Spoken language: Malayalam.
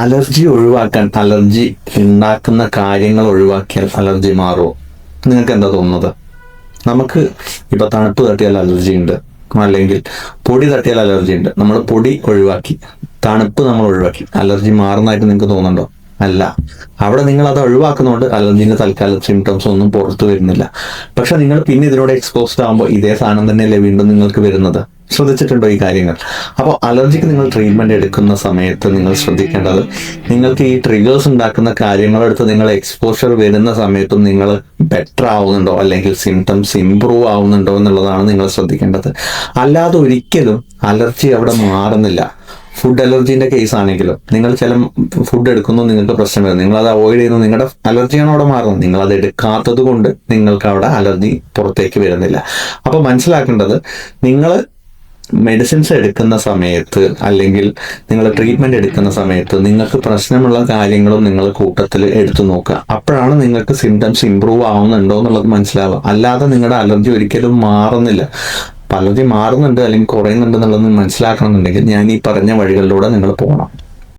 അലർജി ഒഴിവാക്കാൻ, അലർജി ഉണ്ടാക്കുന്ന കാര്യങ്ങൾ ഒഴിവാക്കിയാൽ അലർജി മാറുമോ? നിങ്ങൾക്ക് എന്താ തോന്നുന്നത്? നമുക്ക് ഇപ്പൊ തണുപ്പ് തട്ടിയാൽ അലർജി ഉണ്ട്, അല്ലെങ്കിൽ പൊടി തട്ടിയാൽ അലർജി ഉണ്ട്. നമ്മൾ പൊടി ഒഴിവാക്കി, തണുപ്പ് നമ്മൾ ഒഴിവാക്കി, അലർജി മാറുന്നതായിട്ട് നിങ്ങൾക്ക് തോന്നുന്നുണ്ടോ? അല്ല. അവിടെ നിങ്ങൾ അത് ഒഴിവാക്കുന്നതുകൊണ്ട് അലർജിന്റെ തൽക്കാല സിംറ്റംസ് ഒന്നും പുറത്തു വരുന്നില്ല. പക്ഷെ നിങ്ങൾ പിന്നെ ഇതിനോട് എക്സ്പോസ്ഡ് ആകുമ്പോൾ ഇതേ സാധനം തന്നെയല്ലേ വീണ്ടും നിങ്ങൾക്ക് വരുന്നത്. ശ്രദ്ധിച്ചിട്ടുണ്ടോ ഈ കാര്യങ്ങൾ? അപ്പോൾ അലർജിക്ക് നിങ്ങൾ ട്രീറ്റ്മെന്റ് എടുക്കുന്ന സമയത്ത് നിങ്ങൾ ശ്രദ്ധിക്കേണ്ടത്, നിങ്ങൾക്ക് ഈ ട്രിഗേഴ്സ് ഉണ്ടാക്കുന്ന കാര്യങ്ങളെടുത്ത് നിങ്ങൾ എക്സ്പോഷർ വരുന്ന സമയത്തും നിങ്ങൾ ബെറ്റർ ആവുന്നുണ്ടോ, അല്ലെങ്കിൽ സിംറ്റംസ് ഇംപ്രൂവ് ആവുന്നുണ്ടോ എന്നുള്ളതാണ് നിങ്ങൾ ശ്രദ്ധിക്കേണ്ടത്. അല്ലാതെ ഒരിക്കലും അലർജി അവിടെ മാറുന്നില്ല. ഫുഡ് അലർജീന്റെ കേസ് ആണെങ്കിലും നിങ്ങൾ ചില ഫുഡ് എടുക്കുന്നു, നിങ്ങൾക്ക് പ്രശ്നം വരും, നിങ്ങൾ അത് അവോയ്ഡ് ചെയ്യുന്നു, നിങ്ങളുടെ അലർജിയാണ് അവിടെ മാറുന്നത്. നിങ്ങൾ അത് എടുക്കാത്തത് കൊണ്ട് നിങ്ങൾക്ക് അവിടെ അലർജി പുറത്തേക്ക് വരുന്നില്ല. അപ്പൊ മനസ്സിലാക്കേണ്ടത്, നിങ്ങൾ മെഡിസിൻസ് എടുക്കുന്ന സമയത്ത് അല്ലെങ്കിൽ നിങ്ങൾ ട്രീറ്റ്മെന്റ് എടുക്കുന്ന സമയത്ത് നിങ്ങൾക്ക് പ്രശ്നമുള്ള കാര്യങ്ങളും നിങ്ങൾ കൂട്ടത്തിൽ എടുത്തു നോക്കുക. അപ്പോഴാണ് നിങ്ങൾക്ക് സിംറ്റംസ് ഇംപ്രൂവ് ആവുന്നുണ്ടോ എന്നുള്ളത് മനസ്സിലാവുക. അല്ലാതെ നിങ്ങളുടെ അലർജി ഒരിക്കലും മാറുന്നില്ല. അലർജി മാറുന്നുണ്ട് അല്ലെങ്കിൽ കുറയുന്നുണ്ട് എന്നുള്ളത് മനസ്സിലാക്കണമെന്നുണ്ടെങ്കിൽ ഞാൻ ഈ പറഞ്ഞ വഴികളിലൂടെ നിങ്ങൾ പോകണം.